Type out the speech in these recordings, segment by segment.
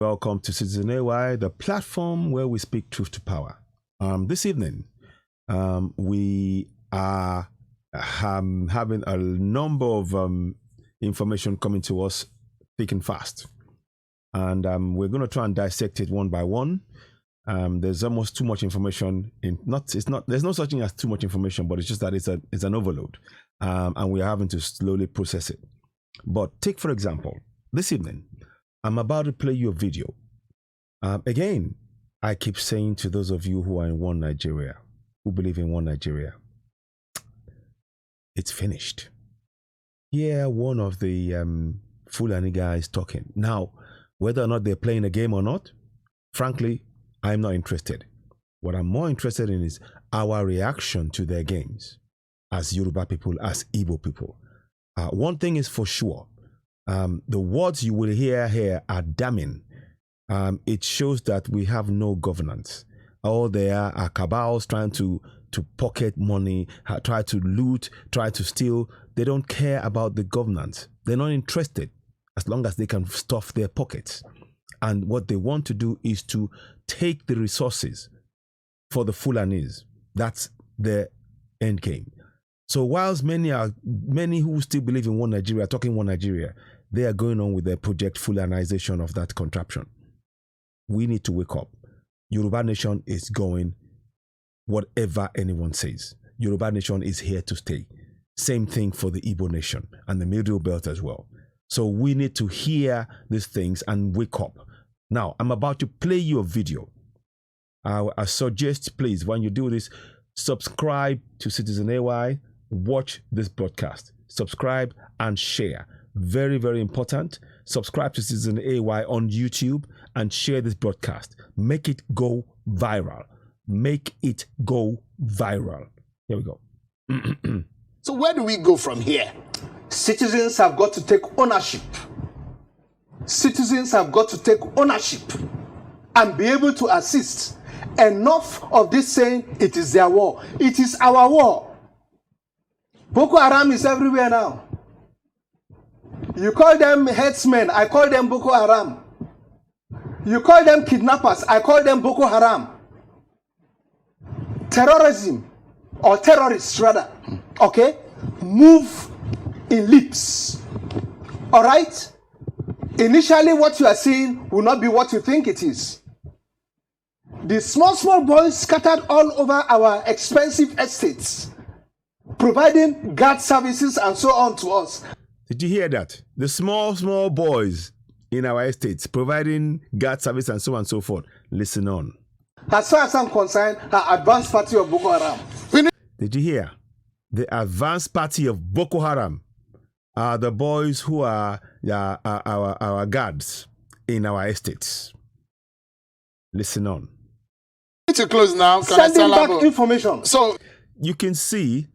Welcome to Citizen AY, the platform where we speak truth to power. This evening, we are having a number of information coming to us thick and fast. And we're going to try and dissect it one by one. There's almost too much information. There's no such thing as too much information, but it's just that it's an overload. And we're having to slowly process it. But take, for example, this evening, I'm about to play you a video. Again, I keep saying to those of you who are in one Nigeria, who believe in one Nigeria, it's finished. Yeah, one of the Fulani guys talking. Now, whether or not they're playing a game or not, frankly, I'm not interested. What I'm more interested in is our reaction to their games as Yoruba people, as Igbo people. One thing is for sure. The words you will hear here are damning. It shows that we have no governance. All there are cabals trying to pocket money, try to loot, try to steal. They don't care about the governance. They're not interested as long as they can stuff their pockets. And what they want to do is to take the resources for the Fulanis. That's their end game. So whilst many who still believe in one Nigeria, talking one Nigeria, they are going on with their project Fulanization of that contraption. We need to wake up. Yoruba Nation is going whatever anyone says. Yoruba Nation is here to stay. Same thing for the Igbo Nation and the Middle Belt as well. So we need to hear these things and wake up. Now, I'm about to play you a video. I suggest, please, when you do this, subscribe to Citizen AY, watch this broadcast, subscribe and share. Very, very important. Subscribe to Citizen AY on YouTube and share this broadcast. Make it go viral. Make it go viral. Here we go. So where do we go from here? Citizens have got to take ownership. Citizens have got to take ownership and be able to assist. Enough of this saying it is their war. It is our war. Boko Haram is everywhere now. You call them headsmen, I call them Boko Haram. You call them kidnappers, I call them Boko Haram. Terrorism, or terrorists rather, okay, move in leaps. All right? Initially, what you are seeing will not be what you think it is. The small boys scattered all over our expensive estates, providing guard services and so on to us. Did you hear that? The small boys in our estates providing guard service and so on and so forth. Listen on. As far as I'm concerned, the advanced party of Boko Haram. Did you hear? The advanced party of Boko Haram are the boys who are our guards in our estates. Listen on. To close now. Sending back information. So you can see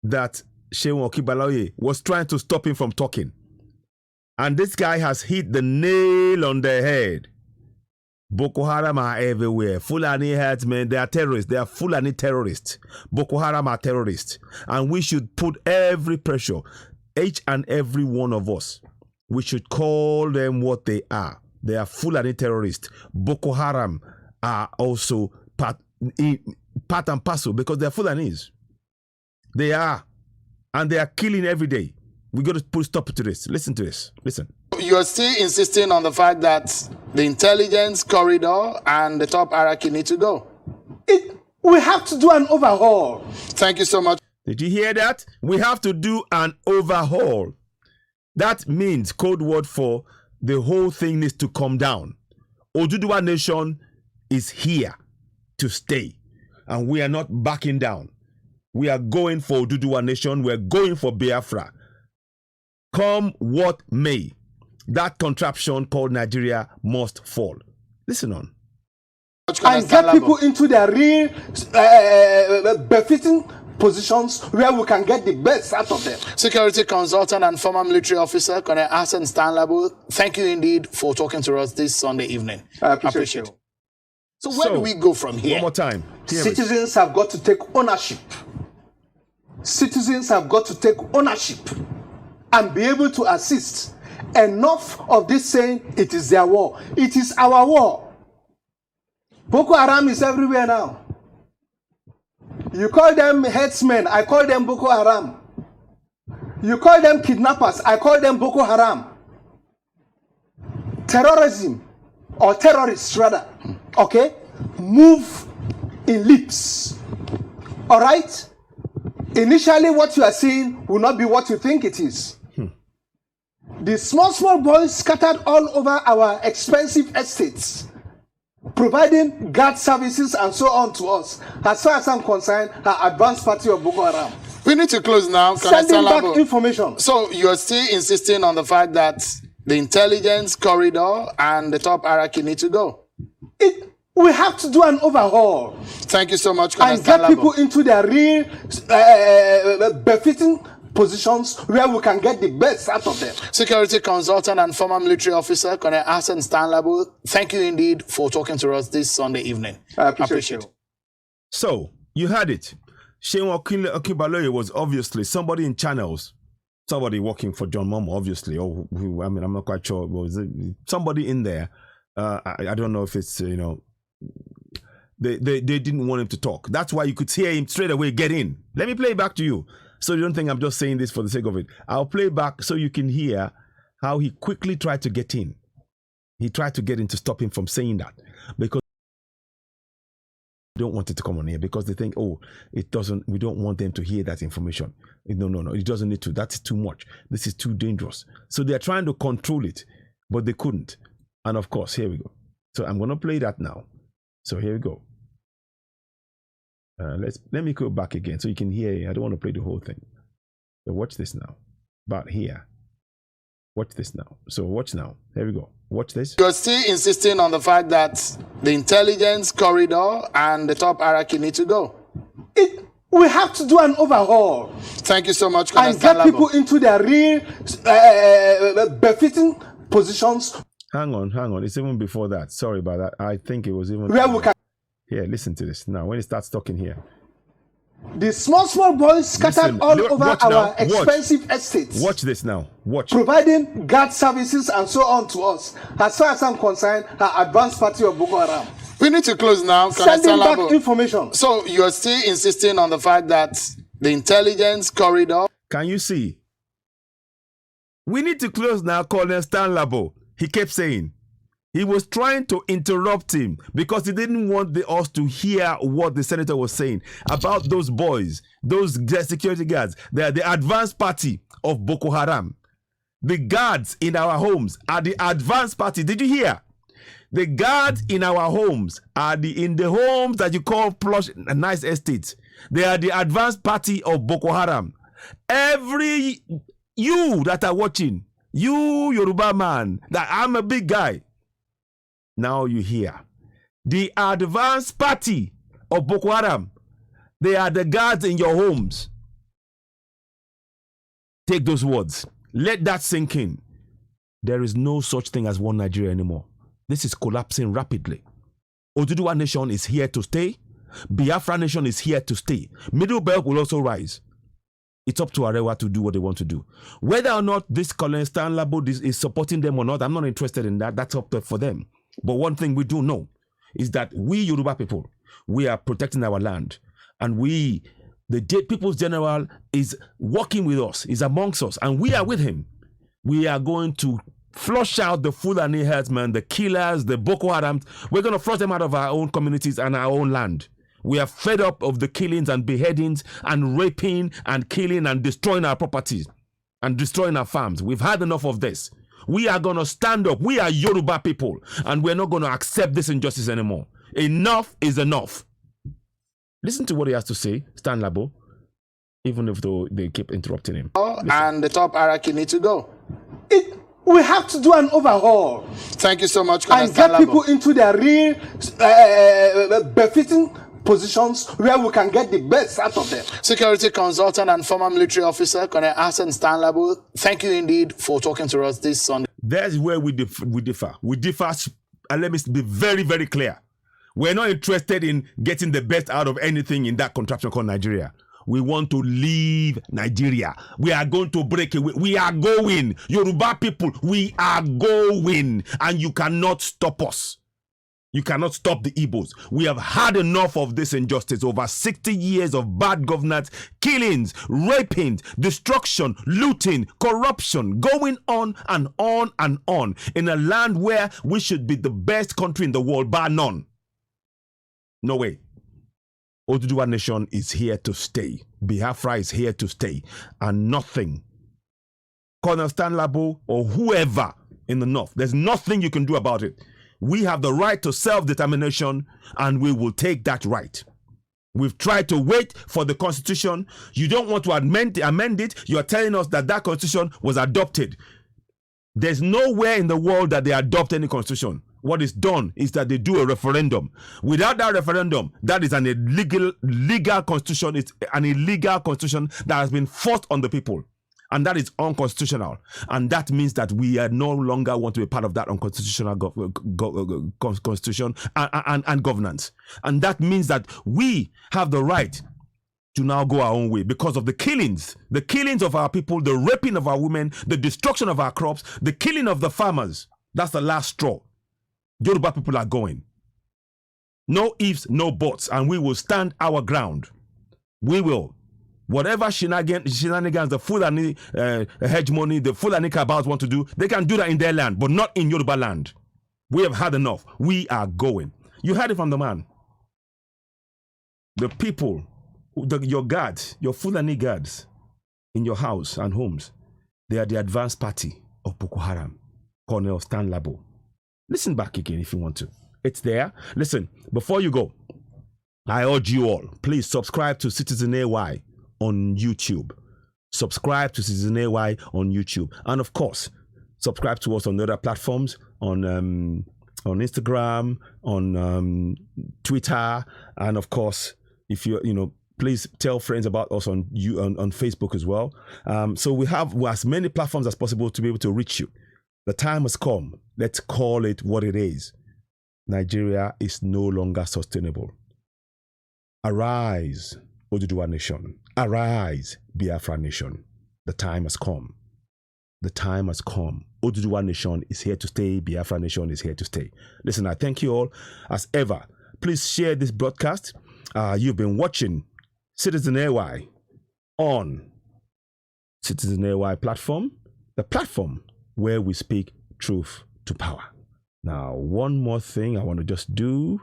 that Shehu Okibaloye was trying to stop him from talking. And this guy has hit the nail on the head. Boko Haram are everywhere. Fulani headsmen, they are terrorists. They are Fulani terrorists. Boko Haram are terrorists. And we should put every pressure, each and every one of us, we should call them what they are. They are Fulani terrorists. Boko Haram are also part and parcel because they are Fulanis. They are. And they are killing every day. We got to put stop to this. Listen to this. Listen. You're still insisting on the fact that the intelligence corridor and the top hierarchy need to go. We have to do an overhaul. Thank you so much. Did you hear that? We have to do an overhaul. That means code word for the whole thing needs to come down. Oduduwa Nation is here to stay. And we are not backing down. We are going for Oduduwa Nation. We're going for Biafra. Come what may. That contraption called Nigeria must fall. Listen on. And get people into their real befitting positions where we can get the best out of them. Security consultant and former military officer, Colonel Labo, thank you indeed for talking to us this Sunday evening. I appreciate it. So where do we go from here? One more time. Citizens have got to take ownership. Citizens have got to take ownership and be able to assist. Enough of this saying it is their war. It is our war. Boko Haram is everywhere now. You call them headsmen, I call them Boko Haram. You call them kidnappers, I call them Boko Haram. Terrorism, or terrorists rather, okay, move in leaps. All right? Initially, what you are seeing will not be what you think it is. The small boys scattered all over our expensive estates, providing guard services and so on to us. As far as I'm concerned, our advanced party of Boko Haram. We need to close now. Sending back Labo. Information. So you're still insisting on the fact that the intelligence corridor and the top hierarchy need to go? We have to do an overhaul. Thank you so much, and get people into their real befitting positions where we can get the best out of them. Security consultant and former military officer, Colonel Hassan Labo, thank you indeed for talking to us this Sunday evening. I appreciate it. So, you heard it. Sheon Okinbaloye was obviously somebody in channels, somebody working for John Momo, obviously, or who, I mean, I'm not quite sure, was it somebody in there. I don't know if it's, you know, they didn't want him to talk. That's why you could hear him straight away get in. Let me play it back to you. So you don't think I'm just saying this for the sake of it. I'll play back so you can hear how he quickly tried to get in. He tried to get in to stop him from saying that, because they don't want it to come on here, because they think, oh, it doesn't, we don't want them to hear that information. No, it doesn't need to. That's too much. This is too dangerous. So they're trying to control it, but they couldn't. And of course, here we go. So I'm going to play that now. So here we go. Let me go back again so you can hear. I don't want to play the whole thing. So watch this now. About here. Watch this now. So watch now. Here we go. Watch this. You're still insisting on the fact that the intelligence corridor and the top hierarchy need to go? We have to do an overhaul. Thank you so much, Colonel and get people into their real befitting positions. Hang on. It's even before that. Sorry about that. I think it was even... Where we can... Here, listen to this. Now, when he starts talking here. The small boys scattered all over our expensive estates. Watch this now. Watch. Providing guard services and so on to us. As far as I'm concerned, our advanced party of Boko Haram. We need to close now. Sending back information. So you're still insisting on the fact that the intelligence corridor... Can you see? We need to close now, Colonel Labo. He kept saying. He was trying to interrupt him because he didn't want us to hear what the senator was saying about those boys, those security guards. They are the advanced party of Boko Haram. The guards in our homes are the advanced party. Did you hear? The guards in our homes are in the homes that you call plush, nice estates. They are the advanced party of Boko Haram. You that are watching, you Yoruba man, that I'm a big guy. Now you hear. The advanced party of Boko Haram, they are the guards in your homes. Take those words. Let that sink in. There is no such thing as one Nigeria anymore. This is collapsing rapidly. Oduduwa nation is here to stay. Biafra nation is here to stay. Middle Belt will also rise. It's up to Arewa to do what they want to do. Whether or not this Colonel Labo is supporting them or not, I'm not interested in that. That's up to for them. But one thing we do know is that we Yoruba people, we are protecting our land. And the People's General is working with us, is amongst us, and we are with him. We are going to flush out the Fulani herdsmen, the killers, the Boko Haram. We're going to flush them out of our own communities and our own land. We are fed up of the killings and beheadings and raping and killing and destroying our properties and destroying our farms. We've had enough of this. We are going to stand up. We are Yoruba people, and we're not going to accept this injustice anymore. Enough is enough. Listen to what he has to say, Stan Labo, even if they keep interrupting him. Listen. And the top hierarchy need to go. We have to do an overhaul. Thank you so much, Colonel and get people into their real befitting positions where we can get the best out of them. Security consultant and former military officer, Colonel Hassan Labo, thank you indeed for talking to us this Sunday. That's where we differ. We differ, and let me be very, very clear. We're not interested in getting the best out of anything in that contraption called Nigeria. we want to leave Nigeria. We are going to break away. We are going. Yoruba people, we are going. And you cannot stop us. You cannot stop the Igbos. We have had enough of this injustice. Over 60 years of bad governance, killings, raping, destruction, looting, corruption, going on and on and on in a land where we should be the best country in the world, bar none. No way. Oduduwa Nation is here to stay. Biafra is here to stay. And nothing, Colonel Stan Labo or whoever in the north, there's nothing you can do about it. We have the right to self-determination, and we will take that right. We've tried to wait for the constitution. You don't want to amend it. You're telling us that that constitution was adopted. There's nowhere in the world that they adopt any constitution. What is done is that they do a referendum. Without that referendum, that is an illegal constitution. It's an illegal constitution that has been forced on the people. And that is unconstitutional. And that means that we are no longer want to be part of that unconstitutional constitution and governance. And that means that we have the right to now go our own way because of the killings of our people, the raping of our women, the destruction of our crops, the killing of the farmers. That's the last straw. Yoruba people are going. No ifs, no buts. And we will stand our ground. We will. Whatever shenanigans the Fulani hegemony, the Fulani cabals want to do, they can do that in their land, but not in Yoruba land. We have had enough. We are going. You heard it from the man. The people, your guards, your Fulani guards in your house and homes, they are the advanced party of Boko Haram, Colonel Stan Labo. Listen back again if you want to. It's there. Listen, before you go, I urge you all, please subscribe to Citizen AY on YouTube. Subscribe to Citizen AY on YouTube. And of course, subscribe to us on the other platforms, on Instagram, on Twitter, and of course, if you please tell friends about us on Facebook as well. So we have as many platforms as possible to be able to reach you. The time has come. Let's call it what it is. Nigeria is no longer sustainable. Arise, Oduduwa Nation. Arise, Biafra Nation. The time has come. The time has come. Oduduwa Nation is here to stay. Biafra Nation is here to stay. Listen, I thank you all. As ever, please share this broadcast. You've been watching Citizen AY on Citizen AY platform, the platform where we speak truth to power. Now, one more thing I want to just do.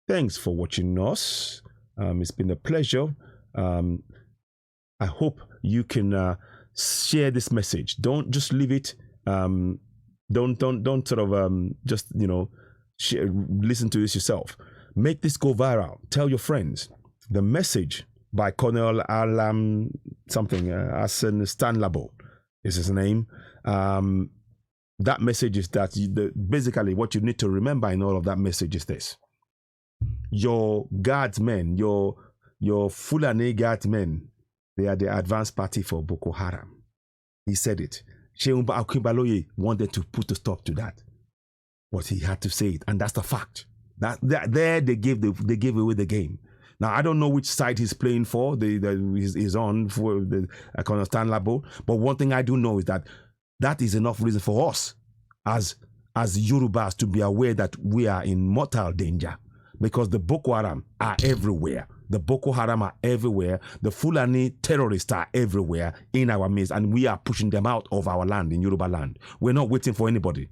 Thanks for watching us. It's been a pleasure. I hope you can share this message. Don't just leave it. Don't sort of just listen to this yourself. Make this go viral. Tell your friends. The message by Colonel Alam something Asen Stan Labo is his name. That message is that basically what you need to remember in all of that message is this: your guardsmen, your Fulani guardsmen, they are the advanced party for Boko Haram. He said it. Sheumba Akinbaloye wanted to put a stop to that, but he had to say it, and that's the fact. That there they gave away the game. Now I don't know which side he's playing for. He's on for the I can understand Labo, but one thing I do know is that is enough reason for us as Yorubas to be aware that we are in mortal danger, because the Boko Haram are everywhere. The Boko Haram are everywhere. The Fulani terrorists are everywhere in our midst, and we are pushing them out of our land, in Yoruba land. We're not waiting for anybody.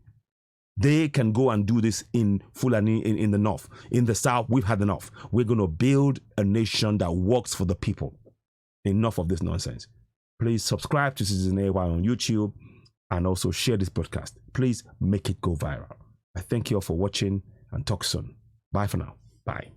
They can go and do this in Fulani, in the north. In the south, we've had enough. We're going to build a nation that works for the people. Enough of this nonsense. Please subscribe to Citizen AY on YouTube and also share this broadcast. Please make it go viral. I thank you all for watching and talk soon. Bye for now. Bye.